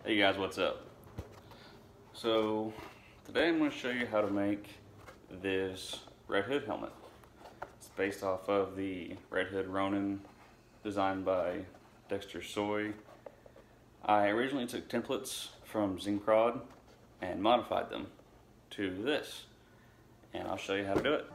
Hey guys, what's up? So today I'm going to show you how to make this Red Hood helmet. It's based off of the Red Hood Ronin designed by Dexter Soy. I originally took templates from Zingprod and modified them to this, and I'll show you how to do it.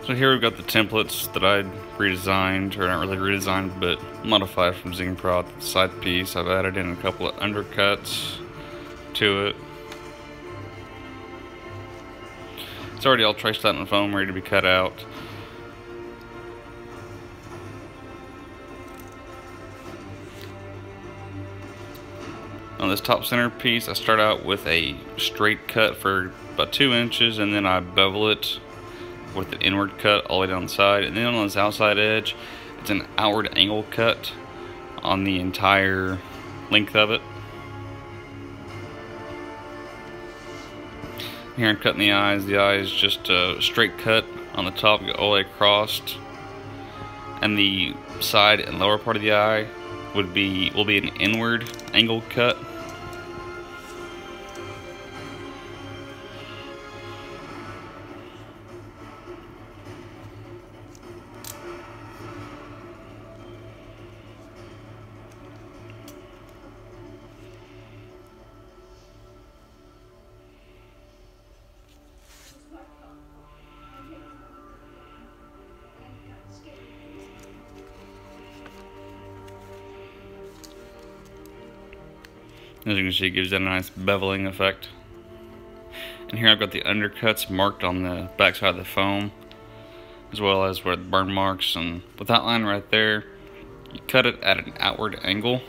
So here we've got the templates that I'd redesigned, or not really redesigned, but modified from Zingprod. The side piece, I've added in a couple of undercuts to it. It's already all traced out in the foam, ready to be cut out. On this top center piece, I start out with a straight cut for about 2 inches, and then I bevel it with an inward cut all the way down the side, and then on this outside edge it's an outward angle cut on the entire length of it. Here I'm cutting the eyes. The eye is just a straight cut on the top, go all the way across, and the side and lower part of the eye will be an inward angle cut. As you can see, it gives that a nice beveling effect. And here I've got the undercuts marked on the back side of the foam, as well as where the burn marks. And with that line right there, you cut it at an outward angle,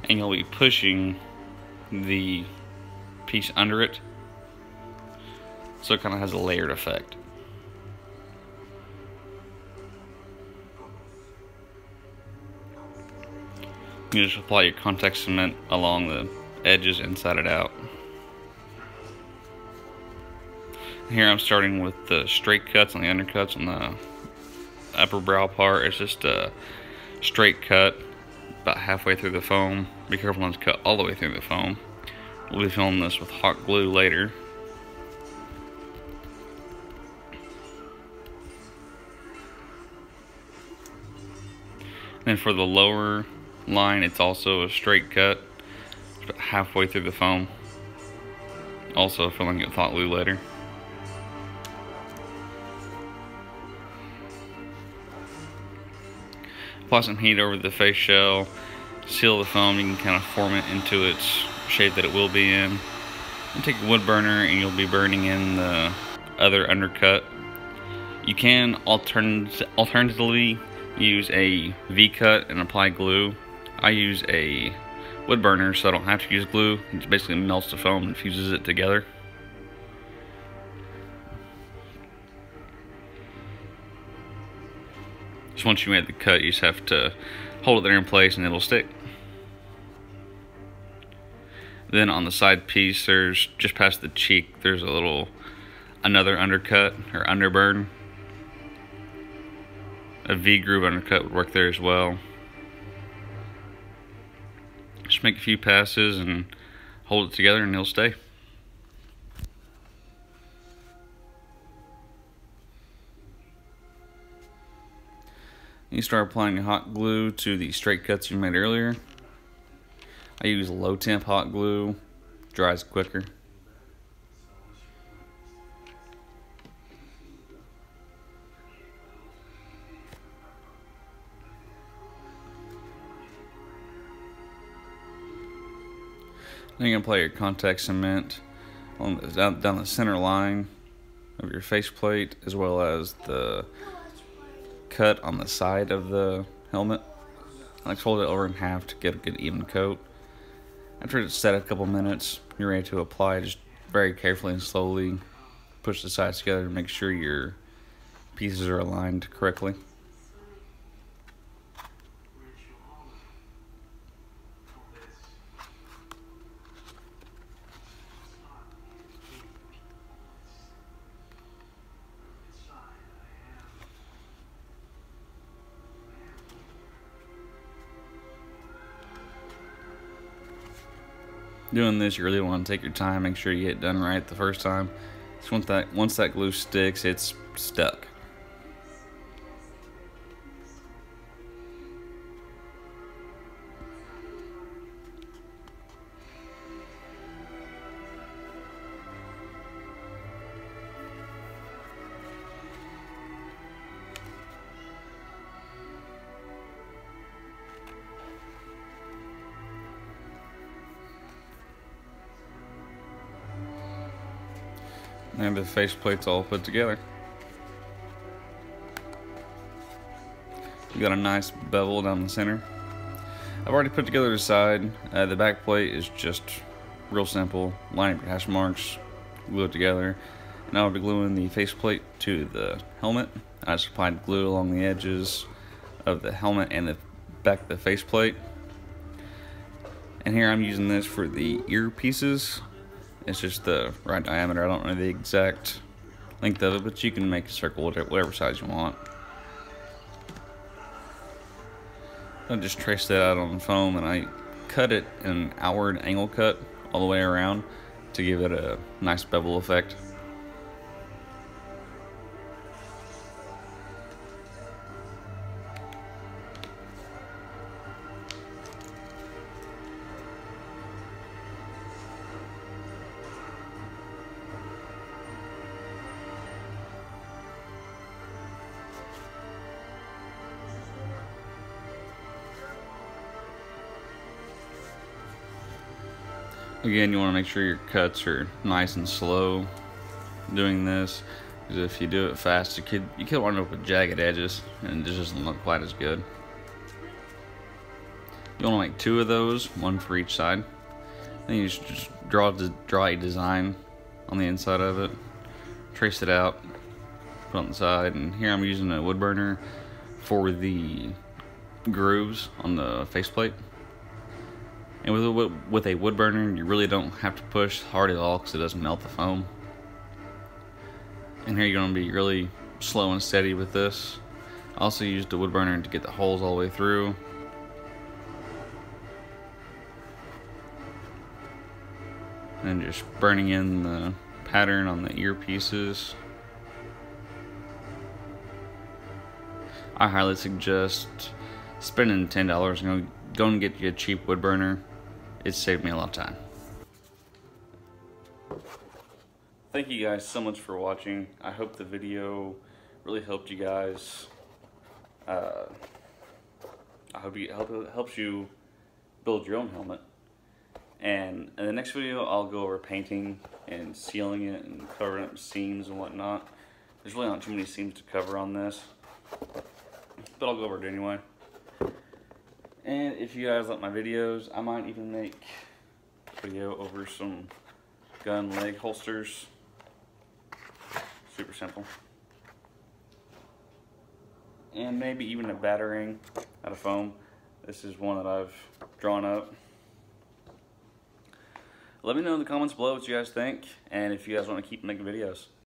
and you'll be pushing the piece under it, so it kind of has a layered effect. You just apply your contact cement along the edges inside it out. Here I'm starting with the straight cuts on the undercuts on the upper brow part. It's just a straight cut about halfway through the foam. Be careful not to cut all the way through the foam. We'll be filling this with hot glue later. And for the lower line, it's also a straight cut about halfway through the foam. Also filling it with hot glue later. Apply some heat over the face shell, seal the foam. You can kind of form it into its shape that it will be in. And take a wood burner and you'll be burning in the other undercut. You can alternatively use a V-cut and apply glue. I use a wood burner so I don't have to use glue. It just basically melts the foam and fuses it together. Just once you made the cut, you just have to hold it there in place and it'll stick. Then on the side piece, there's just past the cheek, there's another undercut or underburn. A V-groove undercut would work there as well. Just make a few passes and hold it together and it'll stay. You start applying hot glue to the straight cuts you made earlier. I use low temp hot glue, dries quicker. Then you're going to apply your contact cement down the center line of your faceplate, as well as the cut on the side of the helmet. I like to fold it over in half to get a good even coat. After it's set a couple minutes, you're ready to apply. Just very carefully and slowly push the sides together to make sure your pieces are aligned correctly. Doing this, you really want to take your time, make sure you get it done right the first time. So once that glue sticks, it's stuck. And the faceplate's all put together. You got a nice bevel down the center. I've already put together the side. The back plate is just real simple. Line up your hash marks, glue it together. Now I'll be gluing the faceplate to the helmet. I just applied glue along the edges of the helmet and the back of the faceplate. And here I'm using this for the earpieces. It's just the right diameter. I don't know the exact length of it, but you can make a circle whatever size you want. I just traced that out on foam, and I cut it in an outward angle cut all the way around to give it a nice bevel effect. Again, you want to make sure your cuts are nice and slow doing this, because if you do it fast, you could wind up with jagged edges, and it just doesn't look quite as good. You want to make 2 of those, 1 for each side. Then you just draw a design on the inside of it, trace it out, put it on the side, and here I'm using a wood burner for the grooves on the faceplate. And with a wood burner, you really don't have to push hard at all because it doesn't melt the foam. And here you're going to be really slow and steady with this. I also used the wood burner to get the holes all the way through. And just burning in the pattern on the earpieces. I highly suggest spending $10 and go and get you a cheap wood burner. It saved me a lot of time. Thank you guys so much for watching. I hope the video really helped you guys. I hope it helps you build your own helmet. And in the next video, I'll go over painting and sealing it and covering up seams and whatnot. There's really not too many seams to cover on this, but I'll go over it anyway. And if you guys like my videos, I might even make a video over some gun leg holsters. Super simple. And maybe even a battering out of foam. This is one that I've drawn up. Let me know in the comments below what you guys think, and if you guys want to keep making videos.